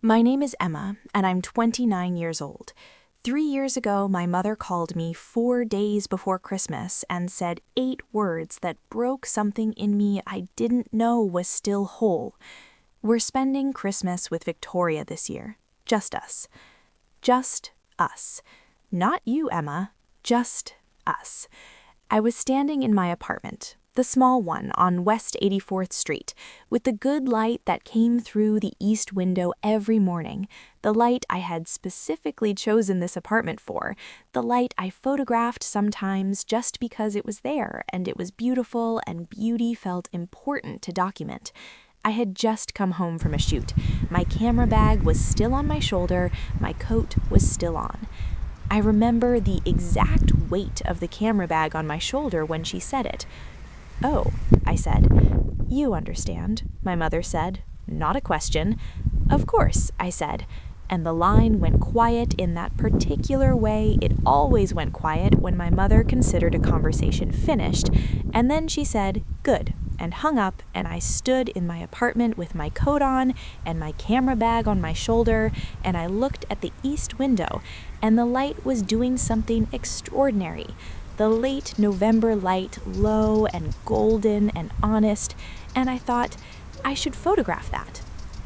My name is Emma, and I'm 29 years old. 3 years ago, my mother called me 4 days before Christmas and said 8 words that broke something in me I didn't know was still whole. We're spending Christmas with Victoria this year. Just us. Just us. Not you, Emma. Just us. I was standing in my apartment, the small one on West 84th Street, with the good light that came through the east window every morning, the light I had specifically chosen this apartment for, the light I photographed sometimes just because it was there and it was beautiful and beauty felt important to document. I had just come home from a shoot. My camera bag was still on my shoulder, my coat was still on. I remember the exact weight of the camera bag on my shoulder when she said it. "Oh," I said. "You understand," my mother said. Not a question. "Of course," I said. And the line went quiet in that particular way it always went quiet when my mother considered a conversation finished, and then she said, "Good," and hung up, and I stood in my apartment with my coat on and my camera bag on my shoulder, and I looked at the east window, and the light was doing something extraordinary. The late November light, low and golden and honest, and I thought, I should photograph that.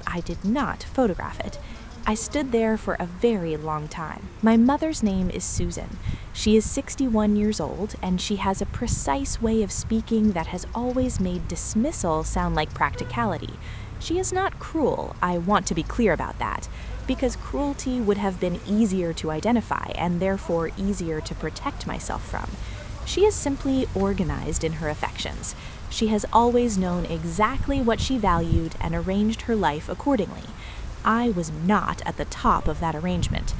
I did not photograph it. I stood there for a very long time. My mother's name is Susan. She is 61 years old, and she has a precise way of speaking that has always made dismissal sound like practicality. She is not cruel, I want to be clear about that, because cruelty would have been easier to identify and therefore easier to protect myself from. She is simply organized in her affections. She has always known exactly what she valued and arranged her life accordingly. I was not at the top of that arrangement.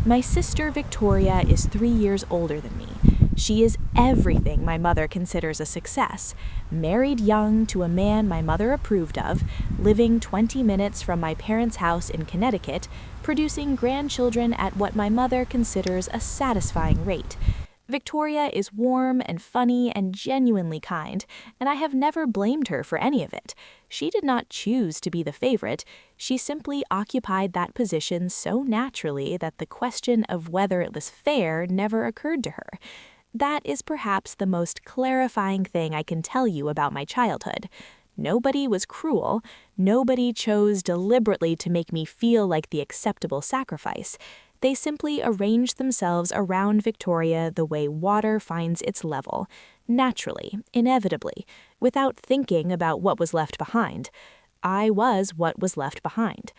My sister Victoria is 3 years older than me. She is everything my mother considers a success. Married young to a man my mother approved of, living 20 minutes from my parents' house in Connecticut, producing grandchildren at what my mother considers a satisfying rate. Victoria is warm and funny and genuinely kind, and I have never blamed her for any of it. She did not choose to be the favorite. She simply occupied that position so naturally that the question of whether it was fair never occurred to her. That is perhaps the most clarifying thing I can tell you about my childhood. Nobody was cruel. Nobody chose deliberately to make me feel like the acceptable sacrifice. They simply arranged themselves around Victoria the way water finds its level, naturally, inevitably, without thinking about what was left behind. I was what was left behind.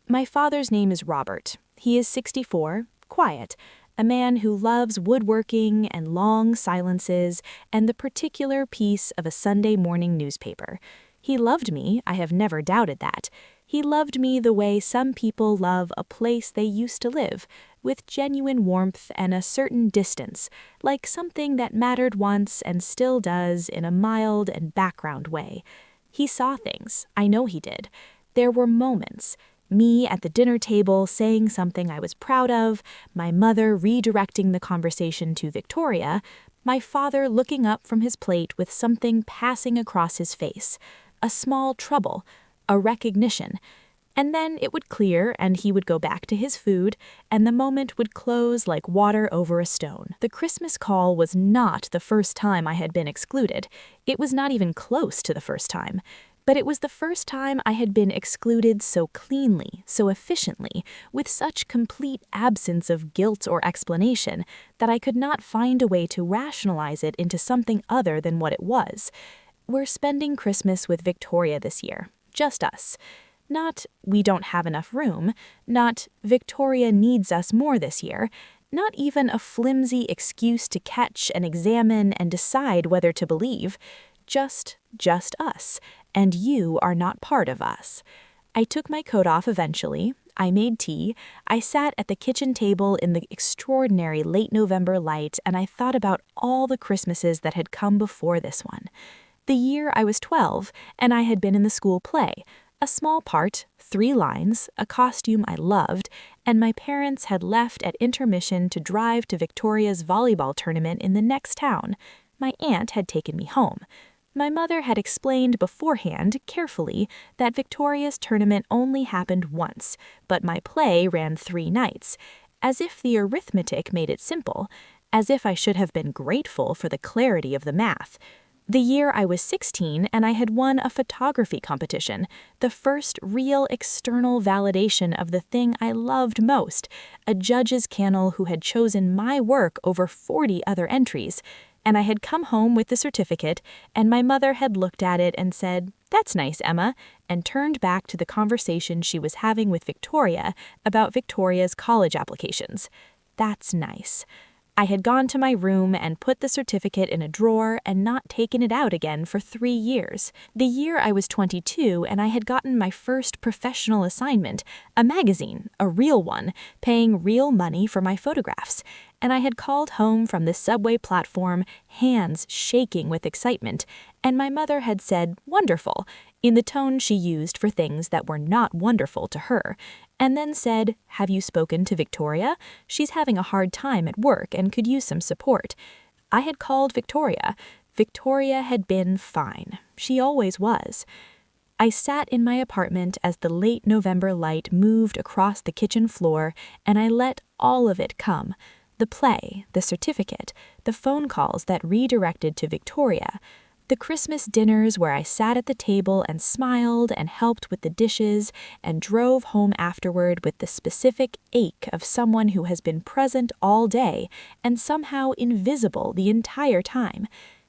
My father's name is Robert. He is 64, quiet, a man who loves woodworking and long silences and the particular piece of a Sunday morning newspaper. He loved me, I have never doubted that. He loved me the way some people love a place they used to live, with genuine warmth and a certain distance, like something that mattered once and still does in a mild and background way. He saw things, I know he did. There were moments. Me at the dinner table saying something I was proud of, my mother redirecting the conversation to Victoria, my father looking up from his plate with something passing across his face. A small trouble, a recognition, and then it would clear and he would go back to his food, and the moment would close like water over a stone. The Christmas call was not the first time I had been excluded. It was not even close to the first time. But it was the first time I had been excluded so cleanly, so efficiently, with such complete absence of guilt or explanation, that I could not find a way to rationalize it into something other than what it was. We're spending Christmas with Victoria this year. Just us. Not, we don't have enough room. Not, Victoria needs us more this year. Not even a flimsy excuse to catch and examine and decide whether to believe. Just us. And you are not part of us. I took my coat off eventually. I made tea. I sat at the kitchen table in the extraordinary late November light, and I thought about all the Christmases that had come before this one. The year I was 12, and I had been in the school play. A small part, 3 lines, a costume I loved, and my parents had left at intermission to drive to Victoria's volleyball tournament in the next town. My aunt had taken me home. My mother had explained beforehand, carefully, that Victoria's tournament only happened once, but my play ran 3 nights, as if the arithmetic made it simple, as if I should have been grateful for the clarity of the math. The year I was 16 and I had won a photography competition, the first real external validation of the thing I loved most, a judge's panel who had chosen my work over 40 other entries, and I had come home with the certificate, and my mother had looked at it and said, "That's nice, Emma," and turned back to the conversation she was having with Victoria about Victoria's college applications. That's nice. I had gone to my room and put the certificate in a drawer and not taken it out again for 3 years. The year I was 22 and I had gotten my first professional assignment, a magazine, a real one, paying real money for my photographs. And I had called home from the subway platform, hands shaking with excitement, and my mother had said, "Wonderful," in the tone she used for things that were not wonderful to her, and then said, "Have you spoken to Victoria? She's having a hard time at work and could use some support." I had called Victoria. Victoria had been fine. She always was. I sat in my apartment as the late November light moved across the kitchen floor, and I let all of it come. The play, the certificate, the phone calls that redirected to Victoria, the Christmas dinners where I sat at the table and smiled and helped with the dishes and drove home afterward with the specific ache of someone who has been present all day and somehow invisible the entire time.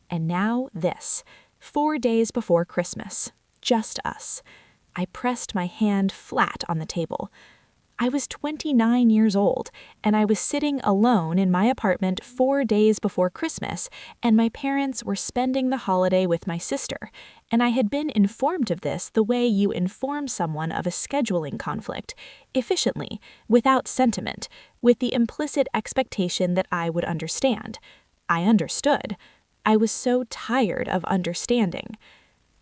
And now this, 4 days before Christmas, just us. I pressed my hand flat on the table. I was 29 years old, and I was sitting alone in my apartment 4 days before Christmas, and my parents were spending the holiday with my sister, and I had been informed of this the way you inform someone of a scheduling conflict, efficiently, without sentiment, with the implicit expectation that I would understand. I understood. I was so tired of understanding.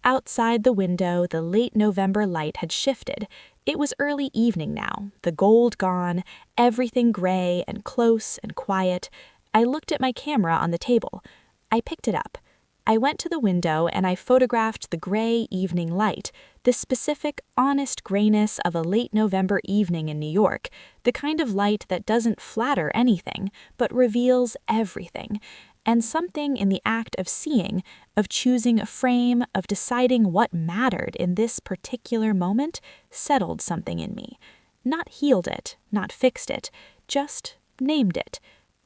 Outside the window, the late November light had shifted. It was early evening now, the gold gone, everything gray and close and quiet. I looked at my camera on the table. I picked it up. I went to the window and I photographed the gray evening light, the specific, honest grayness of a late November evening in New York, the kind of light that doesn't flatter anything, but reveals everything. And something in the act of seeing, of choosing a frame, of deciding what mattered in this particular moment, settled something in me. Not healed it, not fixed it, just named it.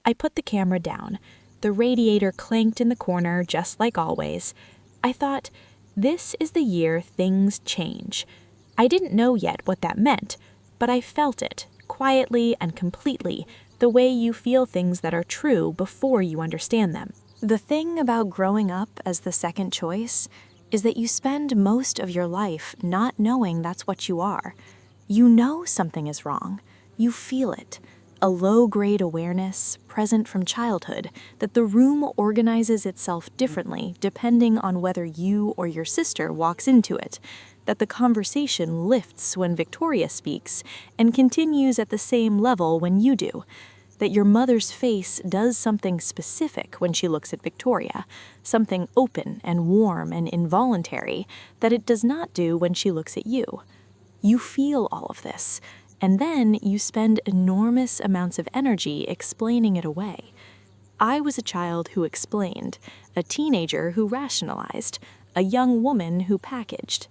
I put the camera down. The radiator clanked in the corner just like always. I thought, this is the year things change. I didn't know yet what that meant, but I felt it, quietly and completely, the way you feel things that are true before you understand them. The thing about growing up as the second choice is that you spend most of your life not knowing that's what you are. You know something is wrong. You feel it. A low-grade awareness, present from childhood, that the room organizes itself differently depending on whether you or your sister walks into it, that the conversation lifts when Victoria speaks and continues at the same level when you do, that your mother's face does something specific when she looks at Victoria, something open and warm and involuntary that it does not do when she looks at you. You feel all of this, and then you spend enormous amounts of energy explaining it away. I was a child who explained, a teenager who rationalized, a young woman who packaged.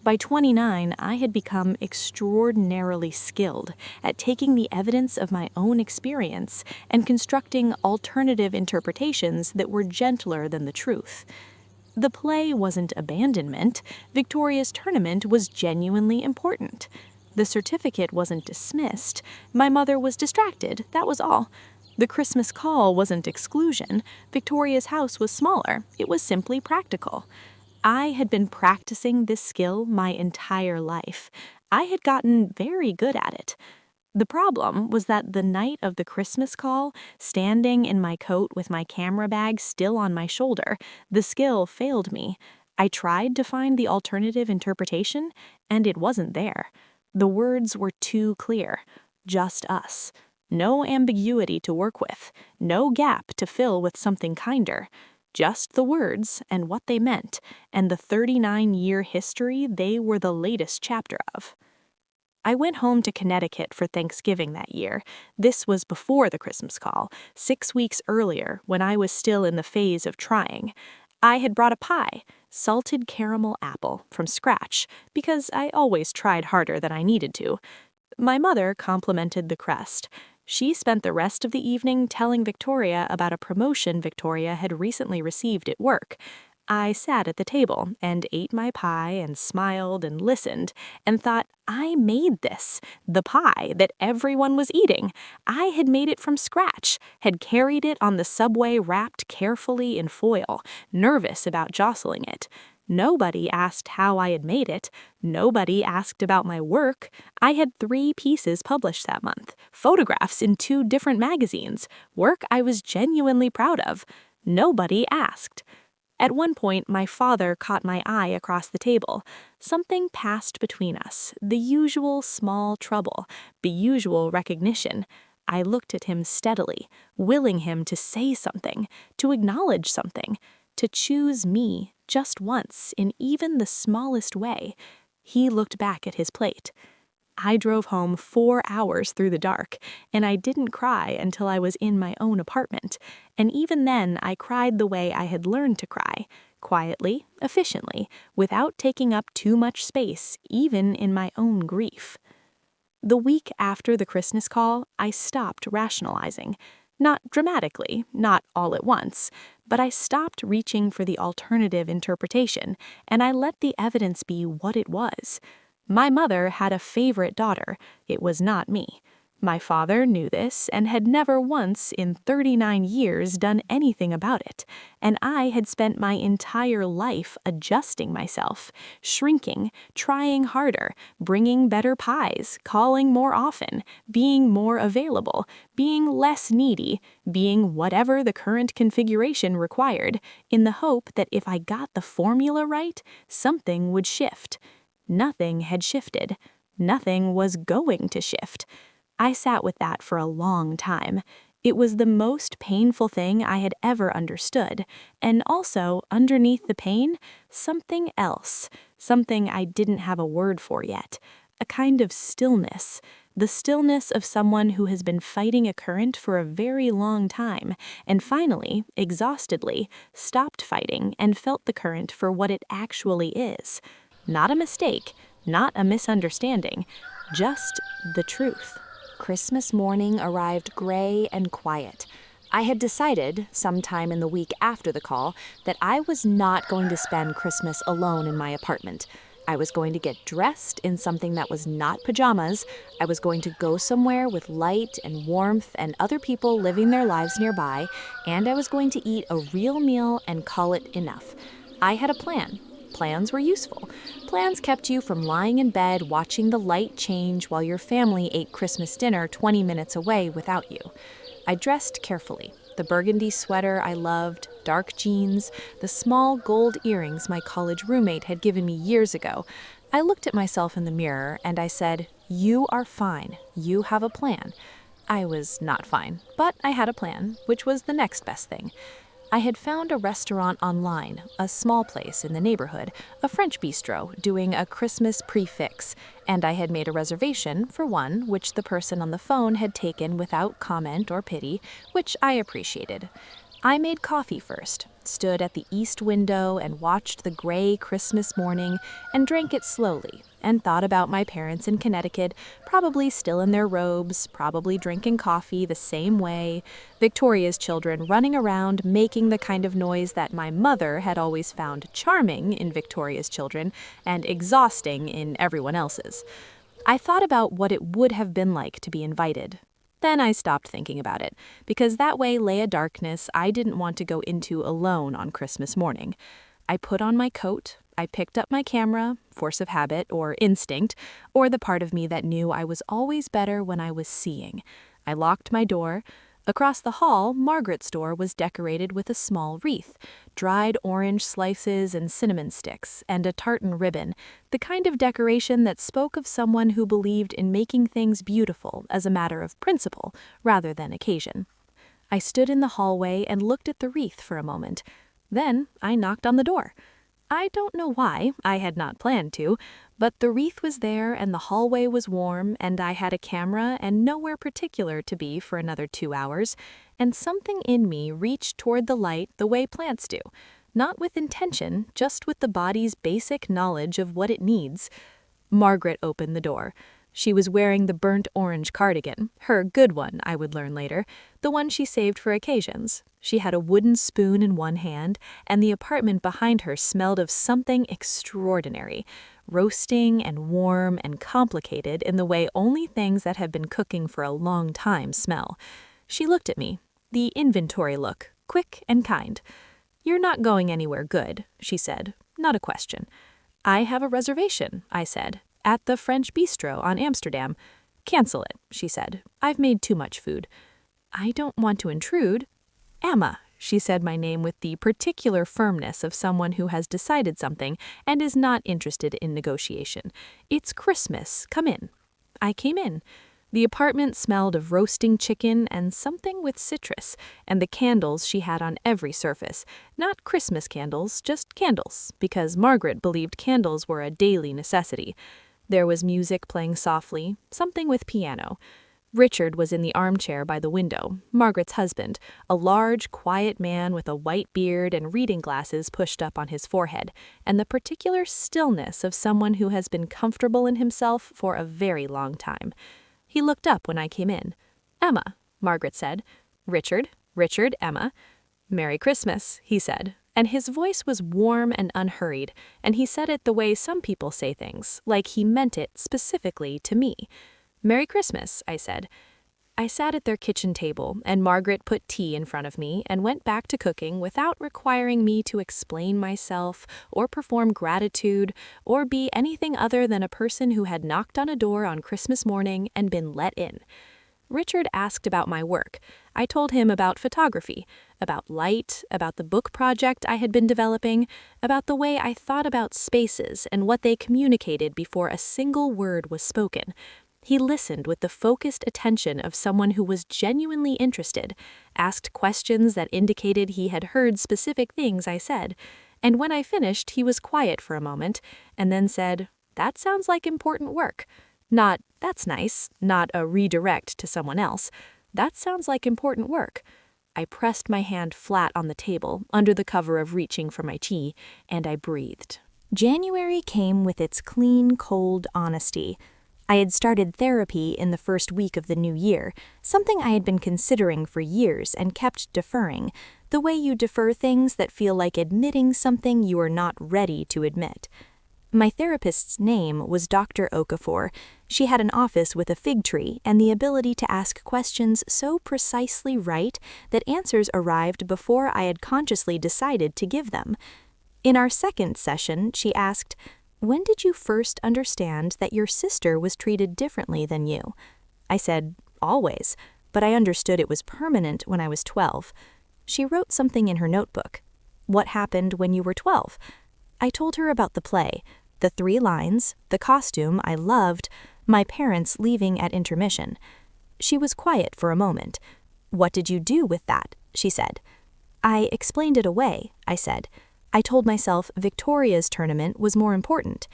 By 29, I had become extraordinarily skilled at taking the evidence of my own experience and constructing alternative interpretations that were gentler than the truth. The play wasn't abandonment. Victoria's tournament was genuinely important. The certificate wasn't dismissed. My mother was distracted, that was all. The Christmas call wasn't exclusion. Victoria's house was smaller. It was simply practical. I had been practicing this skill my entire life. I had gotten very good at it. The problem was that the night of the Christmas call, standing in my coat with my camera bag still on my shoulder, the skill failed me. I tried to find the alternative interpretation, and it wasn't there. The words were too clear. Just us. No ambiguity to work with. No gap to fill with something kinder. just the words and what they meant, and the 39-year history they were the latest chapter of. I went home to Connecticut for Thanksgiving that year. This was before the Christmas call, 6 weeks earlier when I was still in the phase of trying. I had brought a pie, salted caramel apple, from scratch, because I always tried harder than I needed to. My mother complimented the crust. She spent the rest of the evening telling Victoria about a promotion Victoria had recently received at work. I sat at the table and ate my pie and smiled and listened and thought, I made this, the pie that everyone was eating. I had made it from scratch, had carried it on the subway wrapped carefully in foil, nervous about jostling it. Nobody asked how I had made it. Nobody asked about my work. I had 3 pieces published that month, photographs in 2 different magazines, work I was genuinely proud of. Nobody asked. At one point, my father caught my eye across the table. Something passed between us, the usual small trouble, the usual recognition. I looked at him steadily, willing him to say something, to acknowledge something, to choose me just once in even the smallest way. He looked back at his plate. I drove home 4 hours through the dark, and I didn't cry until I was in my own apartment. And even then, I cried the way I had learned to cry, quietly, efficiently, without taking up too much space, even in my own grief. The week after the Christmas call, I stopped rationalizing. Not dramatically, not all at once, but I stopped reaching for the alternative interpretation, and I let the evidence be what it was. My mother had a favorite daughter. It was not me. My father knew this and had never once in 39 years done anything about it, and I had spent my entire life adjusting myself, shrinking, trying harder, bringing better pies, calling more often, being more available, being less needy, being whatever the current configuration required, in the hope that if I got the formula right, something would shift. Nothing had shifted. Nothing was going to shift. I sat with that for a long time. It was the most painful thing I had ever understood, and also, underneath the pain, something else, something I didn't have a word for yet, a kind of stillness, the stillness of someone who has been fighting a current for a very long time, and finally, exhaustedly, stopped fighting and felt the current for what it actually is. Not a mistake, not a misunderstanding, just the truth. Christmas morning arrived gray and quiet. I had decided, sometime in the week after the call, that I was not going to spend Christmas alone in my apartment. I was going to get dressed in something that was not pajamas. I was going to go somewhere with light and warmth and other people living their lives nearby, and I was going to eat a real meal and call it enough. I had a plan. Plans were useful. Plans kept you from lying in bed watching the light change while your family ate Christmas dinner 20 minutes away without you. I dressed carefully. The burgundy sweater I loved, dark jeans, the small gold earrings my college roommate had given me years ago. I looked at myself in the mirror and I said, "You are fine. You have a plan." I was not fine, but I had a plan, which was the next best thing. I had found a restaurant online, a small place in the neighborhood, a French bistro, doing a Christmas prix-fixe, and I had made a reservation for one which the person on the phone had taken without comment or pity, which I appreciated. I made coffee first, stood at the east window and watched the gray Christmas morning and drank it slowly, and thought about my parents in Connecticut, probably still in their robes, probably drinking coffee the same way, Victoria's children running around making the kind of noise that my mother had always found charming in Victoria's children and exhausting in everyone else's. I thought about what it would have been like to be invited. Then I stopped thinking about it, because that way lay a darkness I didn't want to go into alone on Christmas morning. I put on my coat, I picked up my camera, force of habit or instinct, or the part of me that knew I was always better when I was seeing. I locked my door. Across the hall, Margaret's door was decorated with a small wreath, dried orange slices and cinnamon sticks, and a tartan ribbon, the kind of decoration that spoke of someone who believed in making things beautiful as a matter of principle rather than occasion. I stood in the hallway and looked at the wreath for a moment. Then I knocked on the door. I don't know why, I had not planned to, but the wreath was there and the hallway was warm and I had a camera and nowhere particular to be for another 2 hours, and something in me reached toward the light the way plants do, not with intention, just with the body's basic knowledge of what it needs. Margaret opened the door. She was wearing the burnt orange cardigan, her good one, I would learn later, the one she saved for occasions. She had a wooden spoon in one hand, and the apartment behind her smelled of something extraordinary, roasting and warm and complicated in the way only things that have been cooking for a long time smell. She looked at me, the inventory look, quick and kind. "You're not going anywhere good," she said, not a question. "I have a reservation," I said, "at the French Bistro on Amsterdam." "Cancel it," she said. "I've made too much food." "I don't want to intrude." "Emma," she said my name with the particular firmness of someone who has decided something and is not interested in negotiation. "It's Christmas. Come in." I came in. The apartment smelled of roasting chicken and something with citrus, and the candles she had on every surface. Not Christmas candles, just candles, because Margaret believed candles were a daily necessity. There was music playing softly, something with piano. Richard was in the armchair by the window, Margaret's husband, a large, quiet man with a white beard and reading glasses pushed up on his forehead, and the particular stillness of someone who has been comfortable in himself for a very long time. He looked up when I came in. "Emma," Margaret said. "Richard, Emma." "Merry Christmas," he said, and his voice was warm and unhurried, and he said it the way some people say things, like he meant it specifically to me. "Merry Christmas," I said. I sat at their kitchen table, and Margaret put tea in front of me and went back to cooking without requiring me to explain myself or perform gratitude or be anything other than a person who had knocked on a door on Christmas morning and been let in. Richard asked about my work. I told him about photography, about light, about the book project I had been developing, about the way I thought about spaces and what they communicated before a single word was spoken. He listened with the focused attention of someone who was genuinely interested, asked questions that indicated he had heard specific things I said, and when I finished, he was quiet for a moment, and then said, "That sounds like important work." Not, "That's nice," not a redirect to someone else. "That sounds like important work." I pressed my hand flat on the table, under the cover of reaching for my tea, and I breathed. January came with its clean, cold honesty. I had started therapy in the first week of the new year, something I had been considering for years and kept deferring, the way you defer things that feel like admitting something you are not ready to admit. My therapist's name was Dr. Okafor. She had an office with a fig tree and the ability to ask questions so precisely right that answers arrived before I had consciously decided to give them. In our second session, she asked, "When did you first understand that your sister was treated differently than you?" I said, "Always, but I understood it was permanent when I was 12. She wrote something in her notebook. "What happened when you were 12? I told her about the play, the 3 lines, the costume I loved, my parents leaving at intermission. She was quiet for a moment. "What did you do with that?" she said. "I explained it away," I said. I told myself Victoria's tournament was more important.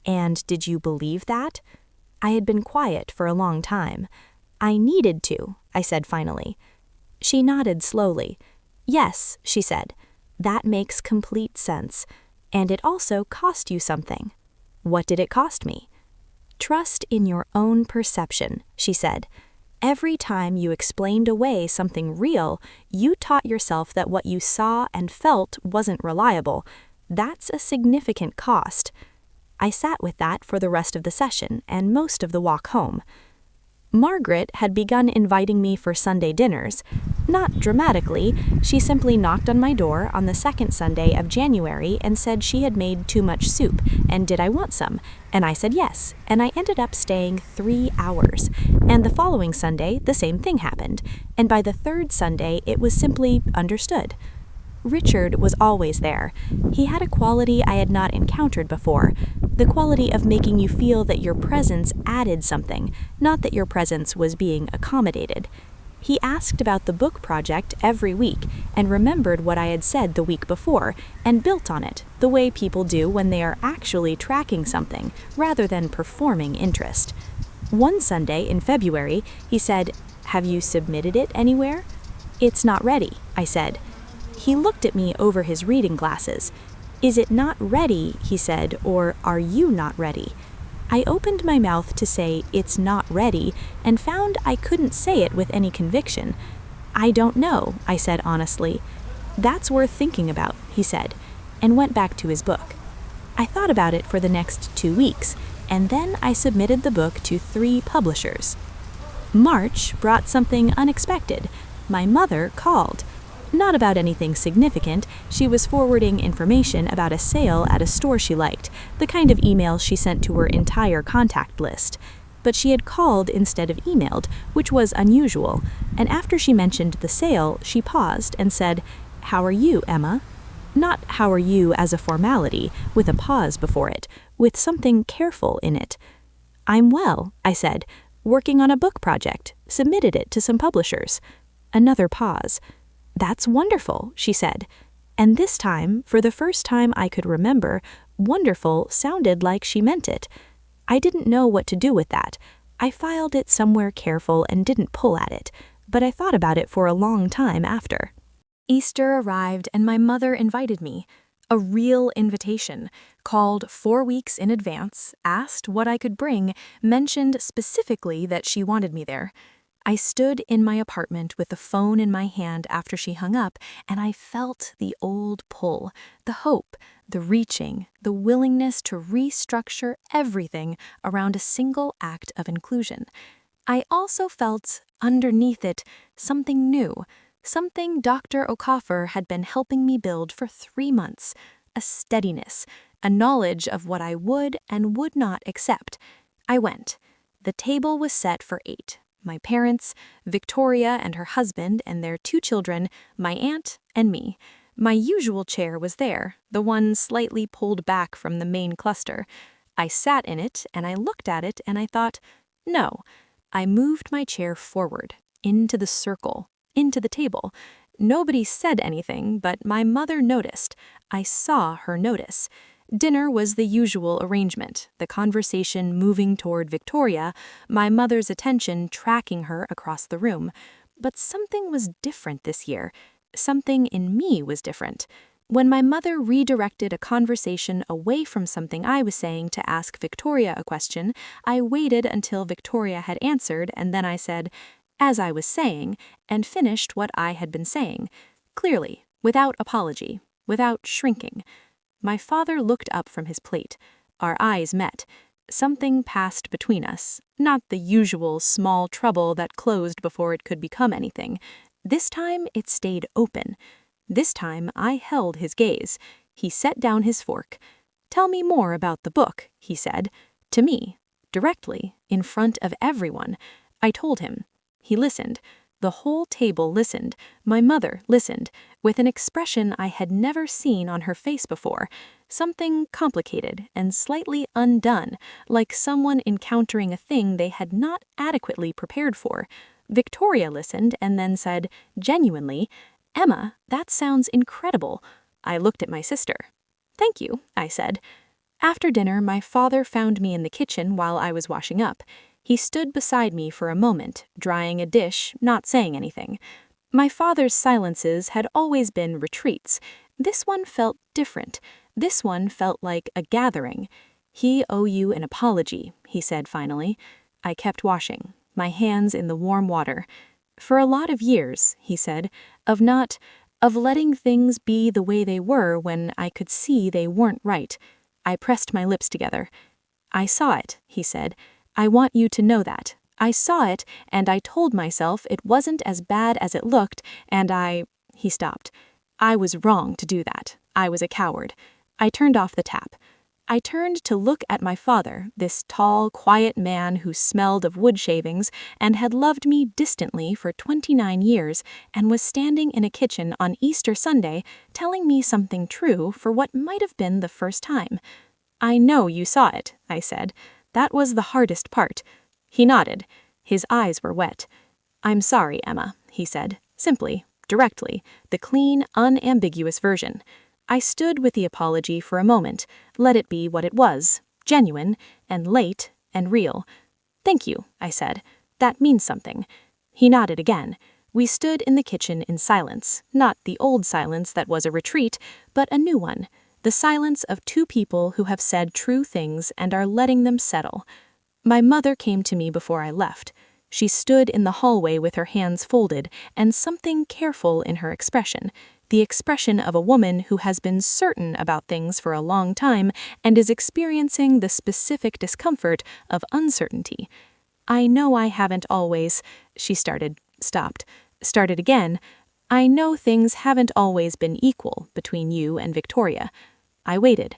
"And did you believe that?" I had been quiet for a long time. "I needed to," I said finally. She nodded slowly. "Yes," she said. "That makes complete sense. And it also cost you something." "What did it cost me?" "Trust in your own perception," she said. "Every time you explained away something real, you taught yourself that what you saw and felt wasn't reliable. That's a significant cost." I sat with that for the rest of the session and most of the walk home. Margaret had begun inviting me for Sunday dinners. Not dramatically, she simply knocked on my door on the second Sunday of January and said she had made too much soup, and did I want some? And I said yes, and I ended up staying 3 hours. And the following Sunday, the same thing happened, and by the third Sunday, it was simply understood. Richard was always there. He had a quality I had not encountered before, the quality of making you feel that your presence added something, not that your presence was being accommodated. He asked about the book project every week and remembered what I had said the week before and built on it, the way people do when they are actually tracking something rather than performing interest. One Sunday in February, he said, "Have you submitted it anywhere?" "It's not ready," I said. He looked at me over his reading glasses. "Is it not ready," he said, "or are you not ready?" I opened my mouth to say, "It's not ready," and found I couldn't say it with any conviction. "I don't know," I said honestly. "That's worth thinking about," he said, and went back to his book. I thought about it for the next 2 weeks, and then I submitted the book to 3 publishers. March brought something unexpected. My mother called. Not about anything significant, she was forwarding information about a sale at a store she liked, the kind of email she sent to her entire contact list. But she had called instead of emailed, which was unusual, and after she mentioned the sale, she paused and said, "How are you, Emma?" Not "how are you" as a formality, with a pause before it, with something careful in it. "I'm well," I said, "working on a book project, submitted it to some publishers." Another pause. "That's wonderful," she said. And this time, for the first time I could remember, wonderful sounded like she meant it. I didn't know what to do with that. I filed it somewhere careful and didn't pull at it, but I thought about it for a long time after. Easter arrived and my mother invited me. A real invitation, called 4 weeks in advance, asked what I could bring, mentioned specifically that she wanted me there. I stood in my apartment with the phone in my hand after she hung up, and I felt the old pull, the hope, the reaching, the willingness to restructure everything around a single act of inclusion. I also felt, underneath it, something new, something Dr. Okafor had been helping me build for 3 months, a steadiness, a knowledge of what I would and would not accept. I went. The table was set for 8. My parents, Victoria and her husband and their 2 children, my aunt, and me. My usual chair was there, the one slightly pulled back from the main cluster. I sat in it and I looked at it and I thought, no. I moved my chair forward, into the circle, into the table. Nobody said anything, but my mother noticed. I saw her notice. Dinner was the usual arrangement, the conversation moving toward Victoria, my mother's attention tracking her across the room. But something was different this year. Something in me was different. When my mother redirected a conversation away from something I was saying to ask Victoria a question, I waited until Victoria had answered, and then I said, "As I was saying," and finished what I had been saying, clearly, without apology, without shrinking. My father looked up from his plate. Our eyes met. Something passed between us, not the usual small trouble that closed before it could become anything. This time it stayed open. This time I held his gaze. He set down his fork. "Tell me more about the book," he said, to me, directly, in front of everyone. I told him. He listened. The whole table listened. My mother listened, with an expression I had never seen on her face before, something complicated and slightly undone, like someone encountering a thing they had not adequately prepared for. Victoria listened and then said, genuinely, "Emma, that sounds incredible." I looked at my sister. "Thank you," I said. After dinner, my father found me in the kitchen while I was washing up. He stood beside me for a moment, drying a dish, not saying anything. My father's silences had always been retreats. This one felt different. This one felt like a gathering. "He owe you an apology," he said finally. I kept washing, my hands in the warm water. "For a lot of years," he said, of letting things be the way they were when I could see they weren't right." I pressed my lips together. "I saw it," he said. "I want you to know that. I saw it, and I told myself it wasn't as bad as it looked, and He stopped. "I was wrong to do that. I was a coward." I turned off the tap. I turned to look at my father, this tall, quiet man who smelled of wood shavings and had loved me distantly for 29 years and was standing in a kitchen on Easter Sunday telling me something true for what might have been the first time. "I know you saw it," I said. "That was the hardest part." He nodded. His eyes were wet. "I'm sorry, Emma," he said, simply, directly, the clean, unambiguous version. I stood with the apology for a moment, let it be what it was, genuine, and late, and real. "Thank you," I said. "That means something." He nodded again. We stood in the kitchen in silence, not the old silence that was a retreat, but a new one, the silence of two people who have said true things and are letting them settle. My mother came to me before I left. She stood in the hallway with her hands folded and something careful in her expression, the expression of a woman who has been certain about things for a long time and is experiencing the specific discomfort of uncertainty. "I know I haven't always," she stopped, started again. "I know things haven't always been equal between you and Victoria." I waited.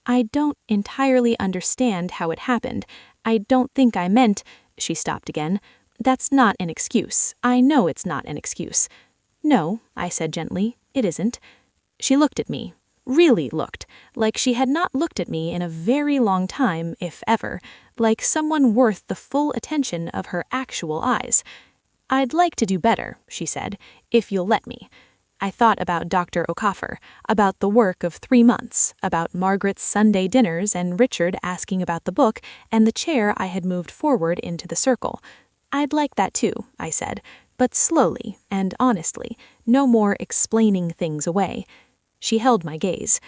"I don't entirely understand how it happened. I don't think I meant," she stopped again. "That's not an excuse. I know it's not an excuse." "No," I said gently, "it isn't." She looked at me, really looked, like she had not looked at me in a very long time, if ever, like someone worth the full attention of her actual eyes. "I'd like to do better," she said, "if you'll let me." I thought about Dr. O'Coffer, about the work of 3 months, about Margaret's Sunday dinners and Richard asking about the book and the chair I had moved forward into the circle. "I'd like that too," I said, but slowly and honestly, no more explaining things away. She held my gaze.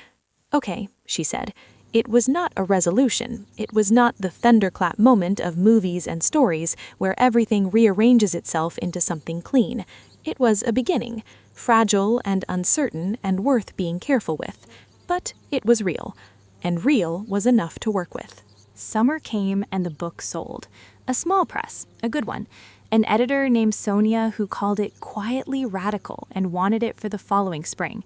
"Okay," she said. It was not a resolution. It was not the thunderclap moment of movies and stories where everything rearranges itself into something clean. It was a beginning, fragile and uncertain and worth being careful with. But it was real, and real was enough to work with. Summer came and the book sold. A small press, a good one. An editor named Sonia who called it quietly radical and wanted it for the following spring.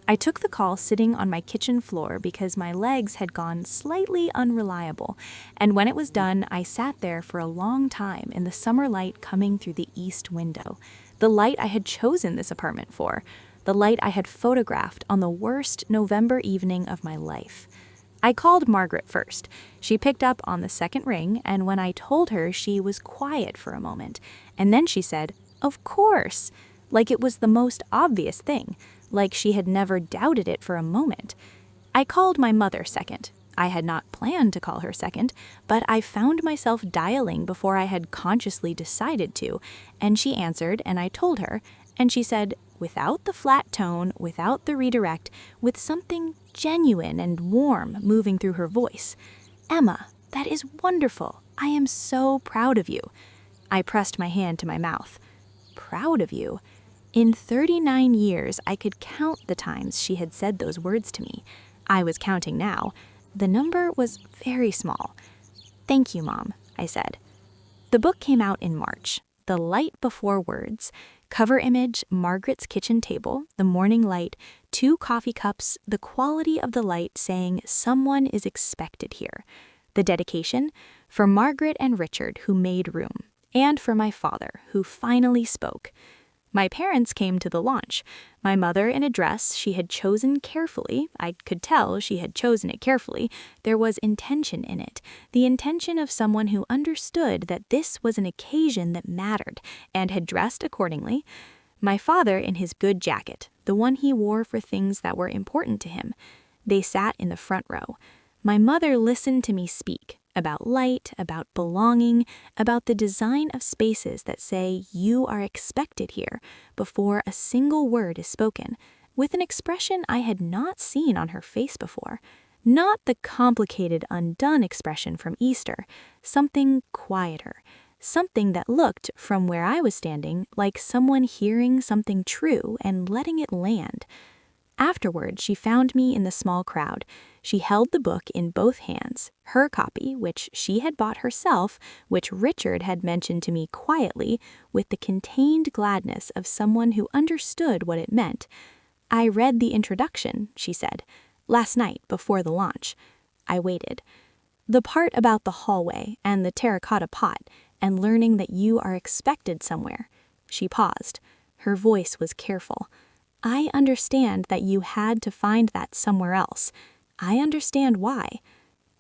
I took the call sitting on my kitchen floor because my legs had gone slightly unreliable, and when it was done, I sat there for a long time in the summer light coming through the east window, the light I had chosen this apartment for, the light I had photographed on the worst November evening of my life. I called Margaret first. She picked up on the second ring, and when I told her, she was quiet for a moment, and then she said, "Of course," like it was the most obvious thing, like she had never doubted it for a moment. I called my mother second. I had not planned to call her second, but I found myself dialing before I had consciously decided to, and she answered, and I told her, and she said, without the flat tone, without the redirect, with something genuine and warm moving through her voice, "Emma, that is wonderful. I am so proud of you." I pressed my hand to my mouth. Proud of you? In 39 years, I could count the times she had said those words to me. I was counting now. The number was very small. "Thank you, Mom," I said. The book came out in March. The Light Before Words. Cover image, Margaret's kitchen table, the morning light, 2 coffee cups, the quality of the light saying, "Someone is expected here." The dedication, for Margaret and Richard, who made room, and for my father, who finally spoke. My parents came to the launch. My mother in a dress she had chosen carefully. I could tell she had chosen it carefully. There was intention in it, the intention of someone who understood that this was an occasion that mattered and had dressed accordingly. My father in his good jacket, the one he wore for things that were important to him. They sat in the front row. My mother listened to me speak about light, about belonging, about the design of spaces that say you are expected here before a single word is spoken, with an expression I had not seen on her face before. Not the complicated, undone expression from Easter, something quieter, something that looked, from where I was standing, like someone hearing something true and letting it land. Afterward, she found me in the small crowd. She held the book in both hands, her copy, which she had bought herself, which Richard had mentioned to me quietly, with the contained gladness of someone who understood what it meant. "I read the introduction," she said, "last night before the launch." I waited. "The part about the hallway and the terracotta pot and learning that you are expected somewhere." She paused. Her voice was careful. "I understand that you had to find that somewhere else. I understand why."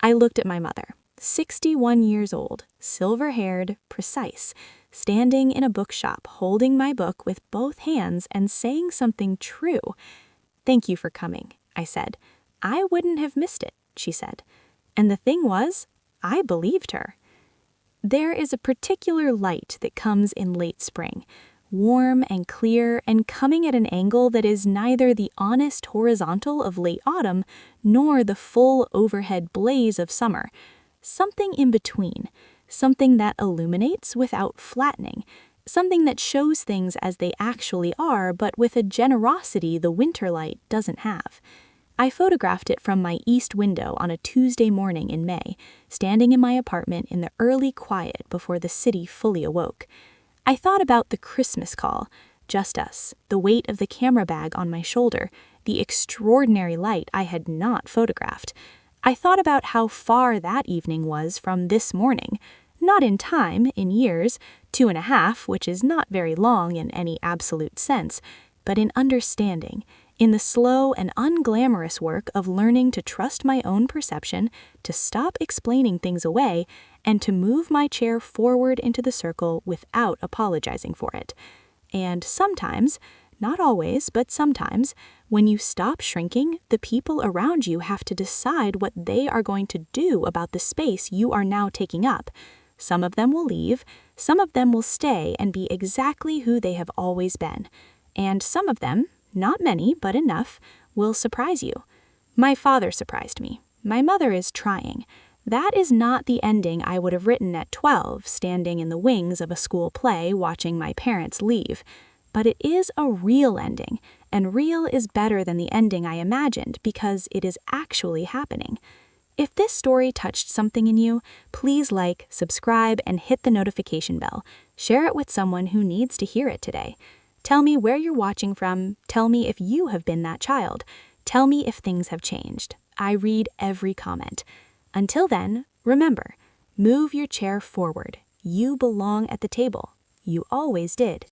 I looked at my mother, 61 years old, silver-haired, precise, standing in a bookshop, holding my book with both hands and saying something true. "Thank you for coming," I said. "I wouldn't have missed it," she said. And the thing was, I believed her. There is a particular light that comes in late spring, warm and clear and coming at an angle that is neither the honest horizontal of late autumn nor the full overhead blaze of summer. Something in between, something that illuminates without flattening, something that shows things as they actually are but with a generosity the winter light doesn't have. I photographed it from my east window on a Tuesday morning in May, standing in my apartment in the early quiet before the city fully awoke. I thought about the Christmas call, just us, the weight of the camera bag on my shoulder, the extraordinary light I had not photographed. I thought about how far that evening was from this morning, not in time, in years, 2.5, which is not very long in any absolute sense, but in understanding, in the slow and unglamorous work of learning to trust my own perception, to stop explaining things away, and to move my chair forward into the circle without apologizing for it. And sometimes, not always, but sometimes, when you stop shrinking, the people around you have to decide what they are going to do about the space you are now taking up. Some of them will leave, some of them will stay and be exactly who they have always been. And some of them, not many, but enough, will surprise you. My father surprised me. My mother is trying. That is not the ending I would have written at 12, standing in the wings of a school play watching my parents leave. But it is a real ending, and real is better than the ending I imagined because it is actually happening. If this story touched something in you, please like, subscribe, and hit the notification bell. Share it with someone who needs to hear it today. Tell me where you're watching from. Tell me if you have been that child. Tell me if things have changed. I read every comment. Until then, remember, move your chair forward. You belong at the table. You always did.